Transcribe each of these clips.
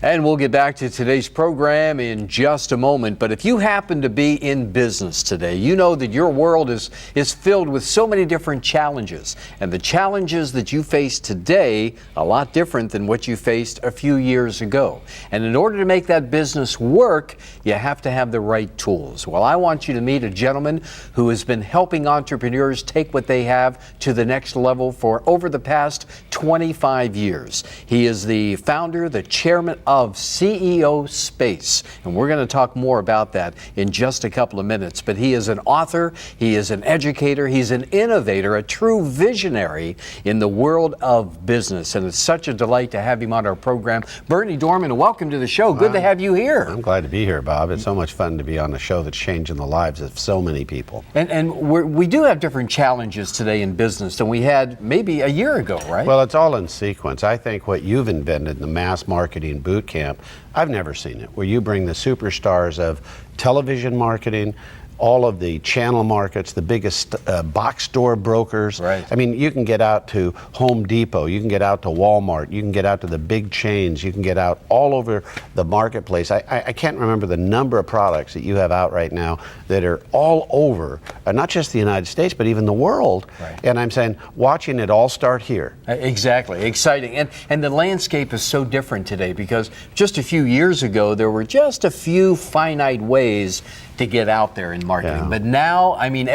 And we'll get back to today's program in just a moment. But if you happen to be in business today, you know that your world is filled with so many different challenges. And the challenges that you face today, a lot different than what you faced a few years ago. And in order to make that business work, you have to have the right tools. Well, I want you to meet a gentleman who has been helping entrepreneurs take what they have to the next level for over the past 25 years. He is the founder, the chairman of CEO Space, and we're going to talk more about that in just a couple of minutes. But he is an author, he is an educator, he's an innovator, a true visionary in the world of business, and it's such a delight to have him on our program. Berny Dorman, welcome to the show. Good to have you here. I'm glad to be here, Bob. It's so much fun to be on a show that's changing the lives of so many people. And we do have different challenges today in business than we had maybe a year ago, right? Well, it's all in sequence. I think what you've invented, the mass marketing boot camp, I've never seen it, where you bring the superstars of television marketing, all of the channel markets, the biggest box store brokers. Right. I mean, you can get out to Home Depot, you can get out to Walmart, you can get out to the big chains, you can get out all over the marketplace. I can't remember the number of products that you have out right now that are all over, not just the United States, but even the world. Right. And I'm saying, watching it all start here. Exactly, exciting. And the landscape is so different today because just a few years ago, there were just a few finite ways to get out there in marketing. Yeah. But now, I mean,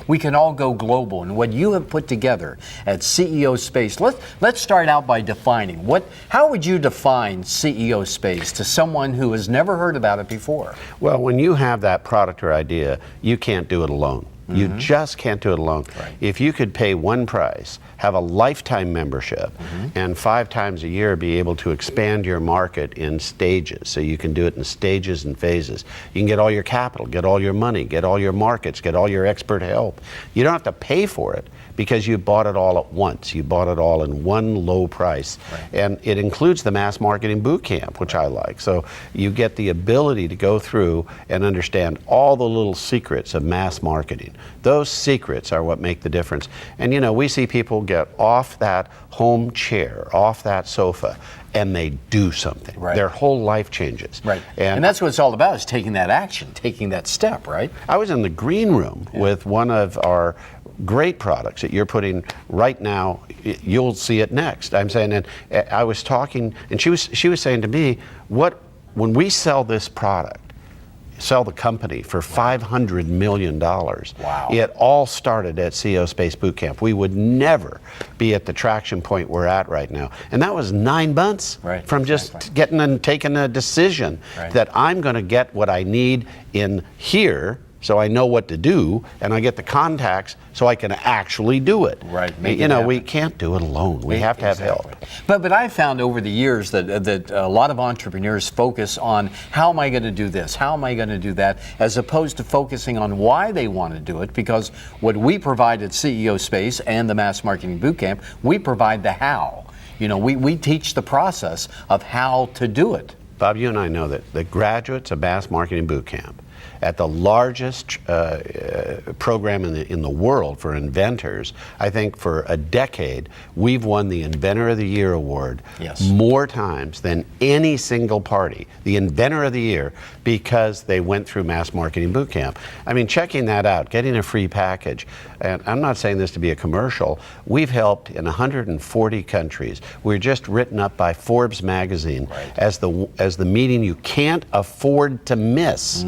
we can all go global. And what you have put together at CEO Space, let's start out by defining how would you define CEO Space to someone who has never heard about it before? Well, when you have that product or idea, you can't do it alone. You just can't do it alone. Right. If you could pay one price, have a lifetime membership, and 5 times a year be able to expand your market in stages, so you can do it in stages and phases. You can get all your capital, get all your money, get all your markets, get all your expert help. You don't have to pay for it because you bought it all at once. You bought it all in one low price. Right. And it includes the mass marketing boot camp, which I like. So you get the ability to go through and understand all the little secrets of mass marketing. Those secrets are what make the difference. And you know, we see people get off that home chair, off that sofa, and they do something. Right. Their whole life changes. Right. And that's what it's all about, is taking that action, taking that step, right? I was in the green room with one of our great products that you're putting right now. You'll see it next. I'm saying, and I was talking, and she was saying to me, when we sell this product, sell the company for $500 million. Wow. It all started at CEO Space Bootcamp. We would never be at the traction point we're at right now. And that was 9 months from just getting and taking a decision that I'm going to get what I need in here, so I know what to do, and I get the contacts so I can actually do it. Right. You know, we can't do it alone. We have to have help. But I've found over the years that a lot of entrepreneurs focus on, how am I going to do this? How am I going to do that? As opposed to focusing on why they want to do it, because what we provide at CEO Space and the Mass Marketing Bootcamp, we provide the how. You know, we teach the process of how to do it. Bob, you and I know that the graduates of Mass Marketing Bootcamp, at the largest program in the world for inventors, I think for a decade, we've won the Inventor of the Year award more times than any single party, the Inventor of the Year, because they went through Mass Marketing Bootcamp. I mean, checking that out, getting a free package, and I'm not saying this to be a commercial, we've helped in 140 countries. We're just written up by Forbes magazine as the meeting you can't afford to miss.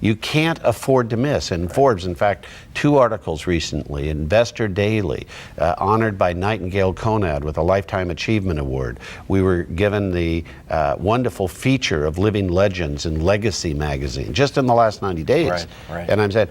You can't afford to miss. And Forbes, in fact, 2 articles recently, Investor Daily, honored by Nightingale Conrad with a Lifetime Achievement Award. We were given the wonderful feature of Living Legends in Legacy magazine just in the last 90 days. And I'm saying,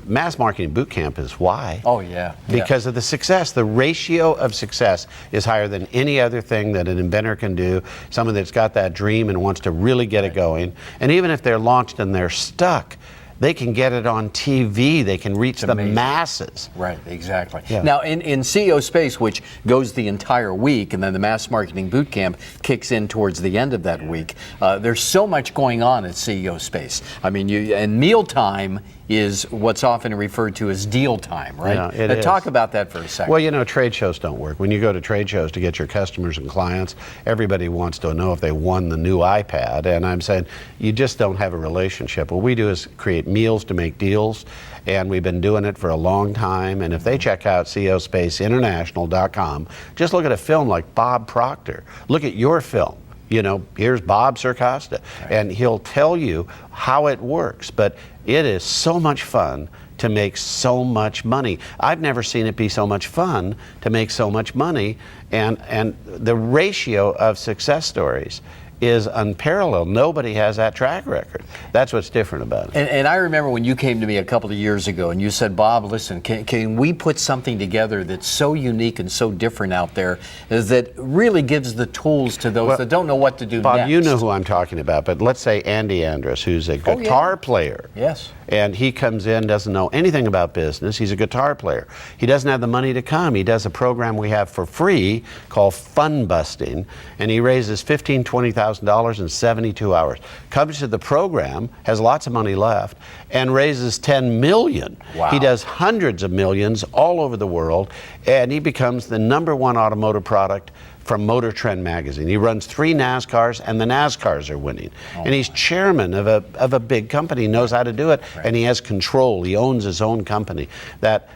Mass Marketing Bootcamp is why. Oh, yeah. Because of the success. The ratio of success is higher than any other thing that an inventor can do, someone that's got that dream and wants to really get it going. And even if they're launched and they're stuck, they can get it on TV. They can reach the masses. Right, exactly. Now, in CEO Space, which goes the entire week, and then the Mass Marketing Bootcamp kicks in towards the end of that week, there's so much going on at CEO Space. I mean, and mealtime is what's often referred to as deal time, right? Yeah, it is. Talk about that for a second. Well, you know, trade shows don't work. When you go to trade shows to get your customers and clients, everybody wants to know if they won the new iPad. And I'm saying, you just don't have a relationship. What we do is create meals to make deals, and we've been doing it for a long time. And if they check out CEOSpaceInternational.com, just look at a film like Bob Proctor. Look at your film. You know, here's Bob Circosta, and he'll tell you how it works. But it is so much fun to make so much money. I've never seen it be so much fun to make so much money, and the ratio of success stories is unparalleled. Nobody has that track record. That's what's different about it. And I remember when you came to me a couple of years ago and you said, Bob, listen, can we put something together that's so unique and so different out there that really gives the tools to those that don't know what to do Bob, next? you know who I'm talking about, but let's say Andy Andrus, who's a guitar player. Yes. And he comes in, doesn't know anything about business. He's a guitar player. He doesn't have the money to come. He does a program we have for free called Fun Busting, and he raises $15,000, $20,000 in 72 hours. Comes to the program, has lots of money left, and raises $10 million. Wow. He does hundreds of millions all over the world, and he becomes the #1 automotive product from Motor Trend magazine. He runs 3 NASCARs, and the NASCARs are winning. And he's chairman of a big company, knows how to do it, and he has control. He owns his own company. That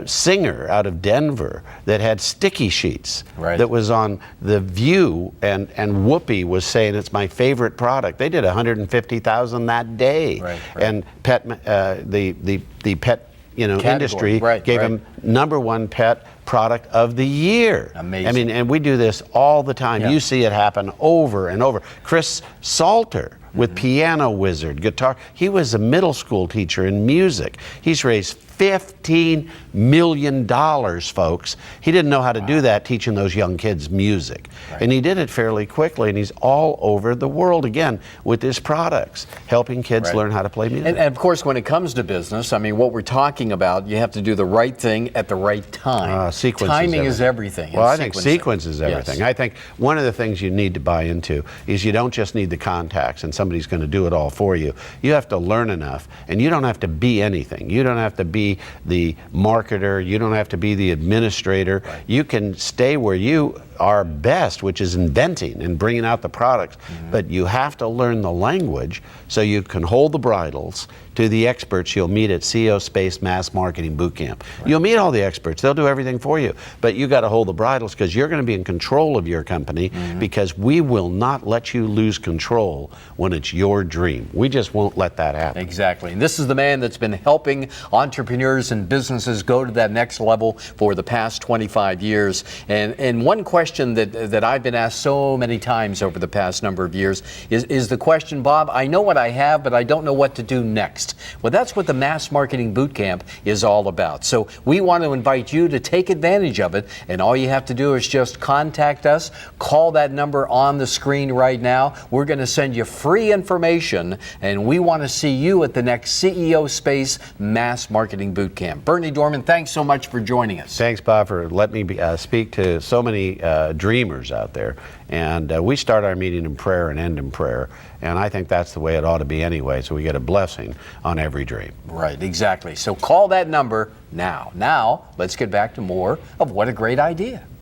singer out of Denver that had sticky sheets that was on The View, and Whoopi was saying it's my favorite product. They did 150,000 that day. And the pet industry gave him #1 pet product of the year. Amazing. I mean, and we do this all the time. You see it happen over and over. Chris Salter with Piano Wizard, guitar. He was a middle school teacher in music. He's raised $15 million, folks. He didn't know how to do that, teaching those young kids music. And he did it fairly quickly, and he's all over the world, again, with his products, helping kids learn how to play music. And of course, when it comes to business, I mean, what we're talking about, you have to do the right thing at the right time. Timing is everything. Well, I think sequence is everything. Yes. I think one of the things you need to buy into is you don't just need the contacts and somebody's going to do it all for you. You have to learn enough, and you don't have to be anything. You don't have to be the marketer. You don't have to be the administrator. You can stay where you are best, which is inventing and bringing out the products. But you have to learn the language so you can hold the bridles to the experts you'll meet at CEO Space Mass Marketing Bootcamp. You'll meet all the experts. They'll do everything for you. But you got to hold the bridles because you're going to be in control of your company because we will not let you lose control when it's your dream. We just won't let that happen. Exactly. And this is the man that's been helping entrepreneurs and businesses go to that next level for the past 25 years. And one question that I've been asked so many times over the past number of years is the question, Bob, I know what I have, but I don't know what to do next. Well, that's what the Mass Marketing Bootcamp is all about. So we want to invite you to take advantage of it, and all you have to do is just contact us, call that number on the screen right now. We're going to send you free information, and we want to see you at the next CEO Space Mass Marketing Bootcamp. Berny Dorman, thanks so much for joining us. Thanks, Bob, for letting me speak to so many dreamers out there. And we start our meeting in prayer and end in prayer. And I think that's the way it ought to be anyway, so we get a blessing on every dream. Right, exactly. So call that number now. Now, let's get back to more of What a Great Idea.